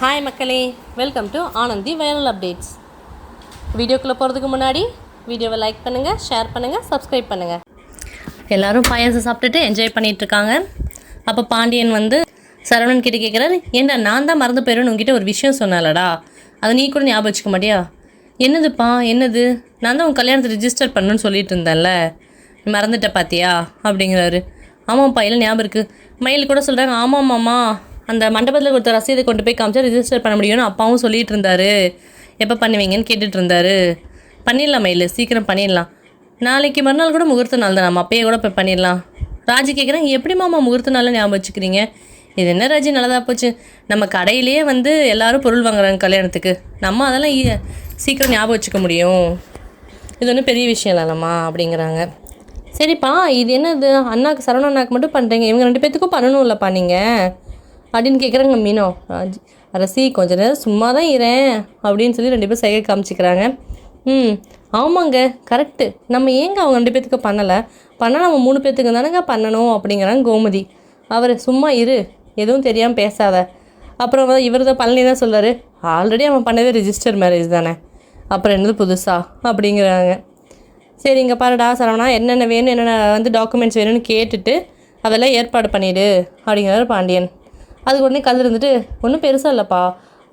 Hi மக்களே, welcome to Ananthi viral updates. வீடியோக்குள்ளே போகிறதுக்கு முன்னாடி வீடியோவை லைக் பண்ணுங்கள், ஷேர் பண்ணுங்கள், சப்ஸ்கிரைப் பண்ணுங்கள். எல்லோரும் பாயாசம் சாப்பிட்டுட்டு என்ஜாய் பண்ணிகிட்ருக்காங்க. அப்போ பாண்டியன் வந்து சரவணன் கிட்டே கேட்குறாரு, ஏன்டா நான் தான் மறந்து போயிடுன்னு உங்ககிட்ட ஒரு விஷயம் சொன்னாலடா, அதை நீ கூட ஞாபகம் வச்சுக்க மாட்டியா? என்னதுப்பா, என்னது? நான் தான் உன் கல்யாணத்தை ரிஜிஸ்டர் பண்ணணுன்னு சொல்லிட்டு இருந்தேன்ல, மறந்துட்ட பார்த்தியா அப்படிங்கிறாரு. ஆமாம்ப்பா, இல்லை ஞாபகம் இருக்குது. மயில் கூட சொல்கிறாங்க, ஆமாம்மாம்மா அந்த மண்டபத்தில் கொடுத்த ரசீதை கொண்டு போய் காமிச்சா ரிஜிஸ்டர் பண்ண முடியும்னு அப்பாவும் சொல்லிகிட்டு இருந்தாரு. எப்போ பண்ணுவீங்கன்னு கேட்டுட்டு இருந்தாரு. பண்ணிடலாம் மயில், சீக்கிரம் பண்ணிடலாம். நாளைக்கு மறுநாள் கூட முகூர்த்த நாள் தான், நம்ம அப்பயே கூட போய் பண்ணிடலாம். ராஜி கேட்குறேன், எப்படி மாமா முகூர்த்த நாளில் ஞாபகம் வச்சுக்கிறீங்க? இது என்ன ராஜி, நல்லதாக போச்சு. நம்ம கடையிலேயே வந்து எல்லோரும் பொருள் வாங்குறாங்க கல்யாணத்துக்கு, நம்ம அதெல்லாம் சீக்கிரம் ஞாபகம் வச்சுக்க முடியும். இது ஒன்றும் பெரிய விஷயம் இல்லைம்மா அப்படிங்கிறாங்க. சரிப்பா, இது என்னது அண்ணாக்கு சரவண அண்ணாக்கு மட்டும் பண்ணுறீங்க, இவங்க 2 பேர்த்துக்கும் பண்ணணும் இல்லைப்பா நீங்கள் அப்படின்னு கேட்குறாங்க மீனோ. அரசி கொஞ்ச நேரம் சும்மா தான் இரேன் அப்படின்னு சொல்லி 2 பேர் சைகை காமிச்சிக்கிறாங்க. ஆமாங்க, கரெக்டு. நம்ம ஏங்க அவங்க 2 பேர்த்துக்கு பண்ணலை, பண்ணால் நம்ம 3 பேர்த்துக்கு தானேங்க பண்ணணும் அப்படிங்கிறாங்க கோமதி. அவர் சும்மா இரு, எதுவும் தெரியாமல் பேசாத. அப்புறம் இவர் தான் பழனி தான் சொல்கிறாரு, ஆல்ரெடி அவன் பண்ணதே ரிஜிஸ்டர் மேரேஜ் தானே, அப்புறம் என்னது புதுசா அப்படிங்கிறாங்க. சரி, இங்கே பாருடா சரவணா, என்னென்ன வேணும், என்னென்ன வந்து டாக்குமெண்ட்ஸ் வேணும்னு கேட்டுட்டு அதெல்லாம் ஏற்பாடு பண்ணிவிடு அப்படிங்கிறாரு பாண்டியன். அதுக்கு உடனே கல் இருந்துட்டு, ஒன்றும் பெருசாக இல்லைப்பா,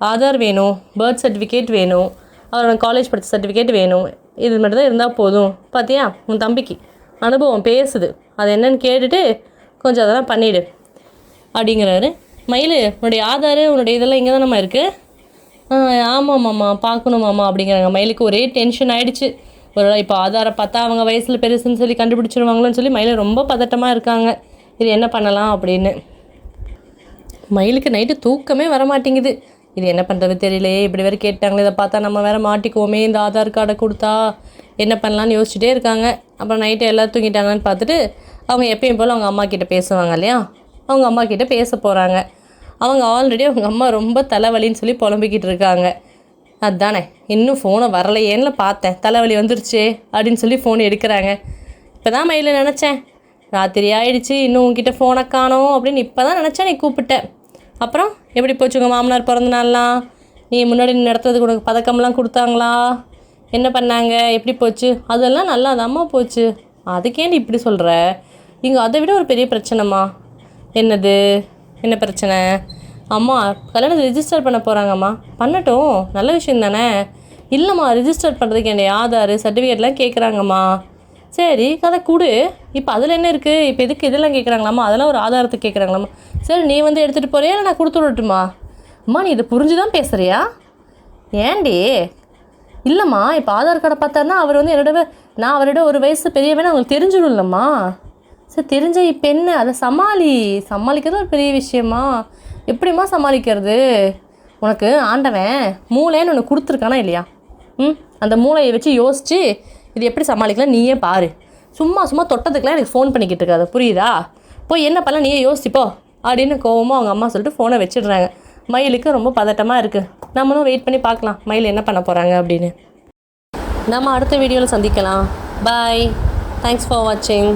ஆதார் வேணும், பர்த் சர்டிஃபிகேட் வேணும், அவரோட காலேஜ் படித்த சர்டிஃபிகேட் வேணும், இது மட்டும் தான் இருந்தால் போதும். பார்த்தியா, உன் தம்பிக்கு அனுபவம் பேசுது, அது என்னன்னு கேட்டுட்டு கொஞ்சம் அதெல்லாம் பண்ணிவிடு அப்படிங்கிறாரு. மயில், உன்னுடைய ஆதார் உன்னுடைய இதெல்லாம் இங்கே தானம்மா இருக்குது? ஆமாம்மாம்மா, பார்க்கணுமாம்மா அப்படிங்கிறாங்க. மயிலுக்கு ஒரே டென்ஷன் ஆகிடுச்சு. ஒரு இப்போ ஆதாரை பார்த்தா அவங்க வயசில் பெருசுன்னு சொல்லி கண்டுபிடிச்சிருவாங்களோன்னு சொல்லி மயில் ரொம்ப பதட்டமாக இருக்காங்க. இது என்ன பண்ணலாம் அப்படின்னு. மயிலுக்கு நைட்டு தூக்கமே வரமாட்டேங்குது. இது என்ன பண்ணுறது தெரியலையே, இப்படி வேறு கேட்டாங்களே, இதை பார்த்தா நம்ம வேறு மாட்டிக்குவோமே, இந்த ஆதார் கார்டை கொடுத்தா என்ன பண்ணலான்னு யோசிச்சுட்டே இருக்காங்க. அப்புறம் நைட்டு எல்லோரும் தூங்கிட்டாங்கன்னு பார்த்துட்டு அவங்க எப்பயும் போல் அவங்க அம்மா கிட்டே பேசுவாங்க இல்லையா, அவங்க அம்மா கிட்டே பேச போகிறாங்க. அவங்க ஆல்ரெடி அவங்க அம்மா ரொம்ப தலைவலின்னு சொல்லி புலம்பிக்கிட்டு இருக்காங்க. அதுதானே, இன்னும் ஃபோனை வரலையேன்னு பார்த்தேன், தலைவலி வந்துருச்சே அப்படின்னு சொல்லி ஃபோன் எடுக்கிறாங்க. இப்போ தான் மயில நினச்சேன், ராத்திரி ஆகிடுச்சு, இன்னும் உங்ககிட்ட ஃபோனை காணோம் அப்படின்னு இப்போ தான் நினச்சேன், நீ கூப்பிட்டேன். அப்புறம் எப்படி போச்சு உங்கள் மாமனார் பிறந்த நாள்லாம்? நீ முன்னாடி நடத்துறதுக்கு உனக்கு பதக்கம்லாம் கொடுத்தாங்களா? என்ன பண்ணாங்க, எப்படி போச்சு? அதெல்லாம் நல்லா தாம்மா போச்சு. அதுக்கேண்டி இப்படி சொல்கிற? இங்கே அதை விட ஒரு பெரிய பிரச்சனைம்மா. என்னது, என்ன பிரச்சனை? அம்மா கல்யாணத்தை ரிஜிஸ்டர் பண்ண போகிறாங்கம்மா. பண்ணட்டும், நல்ல விஷயம் தானே. இல்லைம்மா, ரிஜிஸ்டர் பண்ணுறதுக்கு என்னுடைய ஆதார் சர்டிஃபிகேட்லாம் கேட்குறாங்கம்மா. சரி, கதை கொடு. இப்போ அதில் என்ன இருக்குது? இப்போ எதுக்கு இதெல்லாம் கேட்குறாங்களாம்மா? அதெல்லாம் ஒரு ஆதாரத்துக்கு கேட்குறாங்களாம்மா. சரி, நீ வந்து எடுத்துகிட்டு போறியா, இல்லை நான் கொடுத்து விடட்டுமா? அம்மா, நீ இதை புரிஞ்சு தான் பேசுகிறியா? ஏண்டி? இல்லைம்மா, இப்போ ஆதார் கார்டை பார்த்தாருன்னா அவர் வந்து நான் அவரோட ஒரு வயசு பெரியவனே அவங்களுக்கு தெரிஞ்சிடும் இல்லைம்மா. சரி, தெரிஞ்ச இப்போ என்ன, அதை சமாளிக்கிறது ஒரு பெரிய விஷயமா? எப்படிம்மா சமாளிக்கிறது? உனக்கு ஆண்டவன் மூளைன்னு ஒன்று கொடுத்துருக்கானா இல்லையா? அந்த மூளையை வச்சு யோசித்து இது எப்படி சமாளிக்கலாம் நீயே பாரு. சும்மா தொட்டதுக்கெலாம் எனக்கு ஃபோன் பண்ணிக்கிட்டு இருக்காது, புரியுதா? போய் என்ன பண்ணலாம் நீயே யோசிப்போ அப்படின்னு கோவமாக அவங்க அம்மா சொல்லிட்டு ஃபோனை வச்சிடுறாங்க. மயிலுக்கு ரொம்ப பதட்டமாக இருக்குது. நம்மளும் வெயிட் பண்ணி பார்க்கலாம் மயில் என்ன பண்ண போகிறாங்க அப்படின்னு. நம்ம அடுத்த வீடியோவில் சந்திக்கலாம். பாய், தேங்க்ஸ் ஃபார் வாட்சிங்.